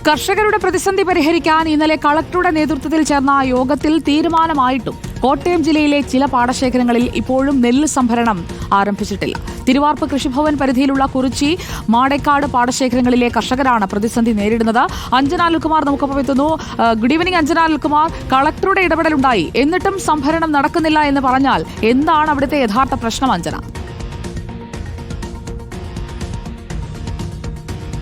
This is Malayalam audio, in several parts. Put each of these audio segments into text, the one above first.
കർഷകരുടെ പ്രതിസന്ധി പരിഹരിക്കാൻ ഇന്നലെ കളക്ടറുടെ നേതൃത്വത്തിൽ ചേർന്ന യോഗത്തിൽ തീരുമാനമായിട്ടും കോട്ടയം ജില്ലയിലെ ചില പാടശേഖരങ്ങളിൽ ഇപ്പോഴും നെല്ല് സംഭരണം ആരംഭിച്ചിട്ടില്ല. തിരുവാർപ്പ് കൃഷിഭവൻ പരിധിയിലുള്ള കുറിച്ചി, മാടേക്കാട് പാടശേഖരങ്ങളിലെ കർഷകരാണ് പ്രതിസന്ധി നേരിടുന്നത്. അഞ്ജന അനിൽകുമാർ നമുക്കൊപ്പം എത്തുന്നു. Good evening Anjana Anilkumar. കളക്ടറുടെ ഇടപെടലുണ്ടായി, എന്നിട്ടും സംഭരണം നടക്കുന്നില്ല എന്ന് പറഞ്ഞാൽ എന്താണ് അവിടുത്തെ യഥാർത്ഥ പ്രശ്നം അഞ്ജന?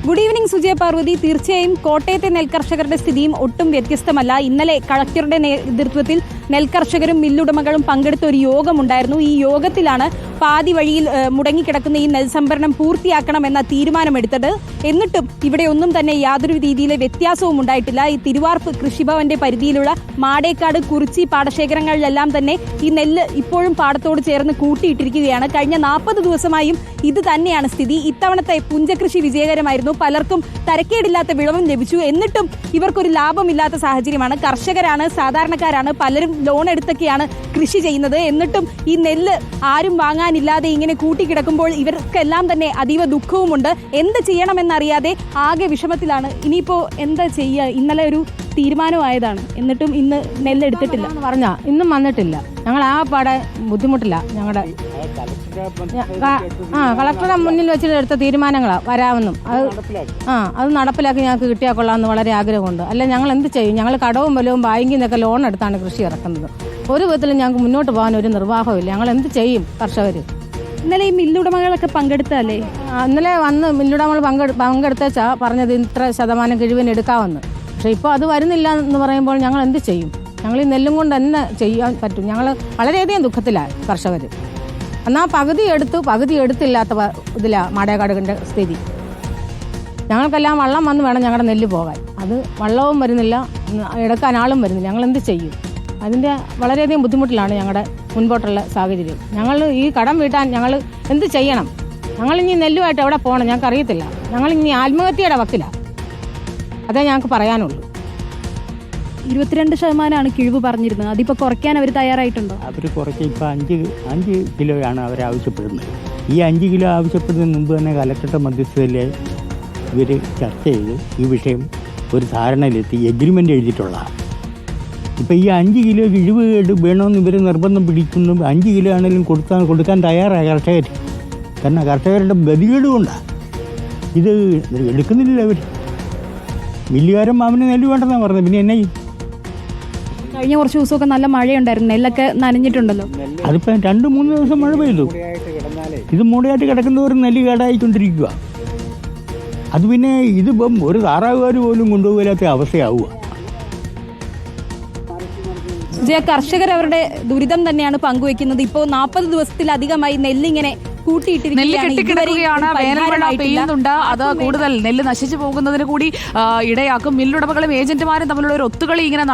Good evening Sujaya Parvathy. തീർച്ചയായും കോട്ടയത്തെ നെൽകർഷകരുടെ സ്ഥിതിയും ഒട്ടും വ്യത്യസ്തമല്ല. ഇന്നലെ കളക്ടറുടെ നേതൃത്വത്തിൽ നെൽകർഷകരും മില്ലുടമകളും പങ്കെടുത്ത ഒരു യോഗമുണ്ടായിരുന്നു. ഈ യോഗത്തിലാണ് പാതി വഴിയിൽ മുടങ്ങിക്കിടക്കുന്ന ഈ നെൽസംഭരണം പൂർത്തിയാക്കണമെന്ന തീരുമാനമെടുത്തത്. എന്നിട്ടും ഇവിടെ ഒന്നും തന്നെ യാതൊരു രീതിയിലെ വ്യത്യാസവും ഉണ്ടായിട്ടില്ല. ഈ തിരുവാർപ്പ് കൃഷിഭവന്റെ പരിധിയിലുള്ള മാടേക്കാട്, കുറിച്ചി പാടശേഖരങ്ങളിലെല്ലാം തന്നെ ഈ നെല്ല് ഇപ്പോഴും പാടത്തോട് ചേർന്ന് കൂട്ടിയിട്ടിരിക്കുകയാണ്. കഴിഞ്ഞ 40 ദിവസമായും ഇത് തന്നെയാണ് സ്ഥിതി. ഇത്തവണത്തെ പുഞ്ചകൃഷി വിജയകരമായിരുന്നു. പലർക്കും തരക്കേടില്ലാത്ത വിളവും ലഭിച്ചു. എന്നിട്ടും ഇവർക്കൊരു ലാഭമില്ലാത്ത സാഹചര്യമാണ്. കർഷകരാണ്, സാധാരണക്കാരാണ്, പലരും ലോൺ എടുത്തൊക്കെയാണ് കൃഷി ചെയ്യുന്നത്. എന്നിട്ടും ഈ നെല്ല് ആരും വാങ്ങാനില്ലാതെ ഇങ്ങനെ കൂട്ടിക്കിടക്കുമ്പോൾ ഇവർക്കെല്ലാം തന്നെ അതീവ ദുഃഖവുമുണ്ട്. എന്ത് ചെയ്യണമെന്നറിയാതെ ആകെ വിഷമത്തിലാണ്. ഇനിയിപ്പോ എന്താ ചെയ്യുക? ഇന്നലെ ഒരു തീരുമാനമായതാണ്, എന്നിട്ടും ഇന്ന് നെല്ലെടുത്തിട്ടില്ല പറഞ്ഞ ഇന്നും വന്നിട്ടില്ല. ഞങ്ങൾ ആ പാടെ ബുദ്ധിമുട്ടില്ല. ഞങ്ങളുടെ കളക്ടറുടെ മുന്നിൽ വെച്ചിട്ട് എടുത്ത തീരുമാനങ്ങളാണ് വരാമെന്നും അത് നടപ്പിലാക്കി ഞങ്ങൾക്ക് കിട്ടിയാൽ കൊള്ളാമെന്ന് വളരെ ആഗ്രഹമുണ്ട്. അല്ല ഞങ്ങൾ എന്ത് ചെയ്യും? ഞങ്ങൾ കടവും വലവും ബാങ്കിൽ നിന്നൊക്കെ ലോൺ എടുത്താണ് കൃഷി ഇറക്കുന്നത്. ഒരു വിധത്തിലും ഞങ്ങൾക്ക് മുന്നോട്ട് പോകാൻ ഒരു നിർവാഹമില്ല. ഞങ്ങൾ എന്ത് ചെയ്യും? കർഷകർ ഇന്നലെ ഈ മില്ലുടമകളൊക്കെ പങ്കെടുത്തല്ലേ? ഇന്നലെ വന്ന് മില്ലുടമകൾ പങ്കെടുത്തേച്ചാ പറഞ്ഞത് ഇത്ര ശതമാനം കിഴിവിന് എടുക്കാമെന്ന്. പക്ഷെ ഇപ്പോൾ അത് വരുന്നില്ല എന്ന് പറയുമ്പോൾ ഞങ്ങൾ എന്ത് ചെയ്യും? ഞങ്ങൾ ഈ നെല്ലും കൊണ്ട് തന്നെ ചെയ്യാൻ പറ്റും. ഞങ്ങൾ വളരെയധികം ദുഃഖത്തിലാണ് കർഷകർ. എന്നാൽ പകുതി എടുത്തില്ലാത്ത ഇതിലാണ് മാടേക്കാടിൻ്റെ സ്ഥിതി. ഞങ്ങൾക്കെല്ലാം വള്ളം വന്ന് വേണം ഞങ്ങളുടെ നെല്ല് പോകാൻ. അത് വള്ളവും വരുന്നില്ല, എടുക്കാൻ ആളും വരുന്നില്ല. ഞങ്ങൾ എന്ത് ചെയ്യും? അതിൻ്റെ വളരെയധികം ബുദ്ധിമുട്ടിലാണ് ഞങ്ങളുടെ മുൻപോട്ടുള്ള സാഹചര്യം. ഞങ്ങൾ ഈ കടം വീട്ടാൻ ഞങ്ങൾ എന്ത് ചെയ്യണം? ഞങ്ങളിനി നെല്ലുമായിട്ട് എവിടെ പോകണം? ഞങ്ങൾക്ക് അറിയത്തില്ല. ഞങ്ങളിനി ആത്മഹത്യയുടെ വക്കിലാണ്. അതേ ഞങ്ങൾക്ക് പറയാനുള്ളൂ. 22% കിഴിവ് പറഞ്ഞിരുന്നത്. അതിപ്പോൾ കുറയ്ക്കാൻ അവർ തയ്യാറായിട്ടുണ്ടോ? അവർ കുറച്ച് ഇപ്പോൾ 5 കിലോയാണ് അവർ ആവശ്യപ്പെടുന്നത്. ഈ 5 കിലോ ആവശ്യപ്പെടുന്നതിന് മുമ്പ് തന്നെ കലക്ടറുടെ മധ്യസ്ഥതയിൽ ഇവർ ചർച്ച ചെയ്ത് ഈ വിഷയം ഒരു ധാരണയിലെത്തി എഗ്രിമെൻ്റ് എഴുതിയിട്ടുള്ളതാണ്. ഇപ്പോൾ ഈ 5 കിലോ കിഴിവ് വേണമെന്ന് ഇവർ നിർബന്ധം പിടിക്കുന്നു. 5 കിലോ ആണെങ്കിലും കൊടുക്കാൻ തയ്യാറായ കർഷകർ. കാരണം കർഷകരുടെ ഗതികേട് കൊണ്ടാണ് ഇത് എടുക്കുന്നില്ല. അവർ മില്ലുകാരൻ അവന് നെല്ല് വേണ്ടെന്നാണ് പറഞ്ഞത്. പിന്നെ എന്നെ കഴിഞ്ഞ കുറച്ച് ദിവസമൊക്കെ നല്ല മഴയുണ്ടായിരുന്നു, നെല്ലൊക്കെ നനഞ്ഞിട്ടുണ്ടല്ലോ. അതിപ്പോൾ 2-3 ദിവസം മഴ പെയ്തു. ഇത് മൂടയായിട്ട് കിടക്കുന്നവരും നെല്ല് കേടായിക്കൊണ്ടിരിക്കുക. അത് പിന്നെ ഇതിപ്പം ഒരു താറാവുകാർ പോലും കൊണ്ടുപോകാത്ത അവസ്ഥയാവുക. കർഷകർ അവരുടെ ദുരിതം തന്നെയാണ് പങ്കുവെക്കുന്നത്. ഇപ്പോൾ 40 ദിവസത്തിലധികമായി നെല്ലിങ്ങനെ നെല്ല് കെട്ടിക്കിടക്കുകയാണ്. വേനൽമഴ പെയ്യുന്നുണ്ട്. അത് കൂടുതൽ നെല്ല് നശിച്ചു പോകുന്നതിന് കൂടി ഇടയാക്കും. മില്ലുടമകളും ഏജന്റുമാരും തമ്മിലുള്ള ഒരു ഒത്തുകളി ഇങ്ങനെ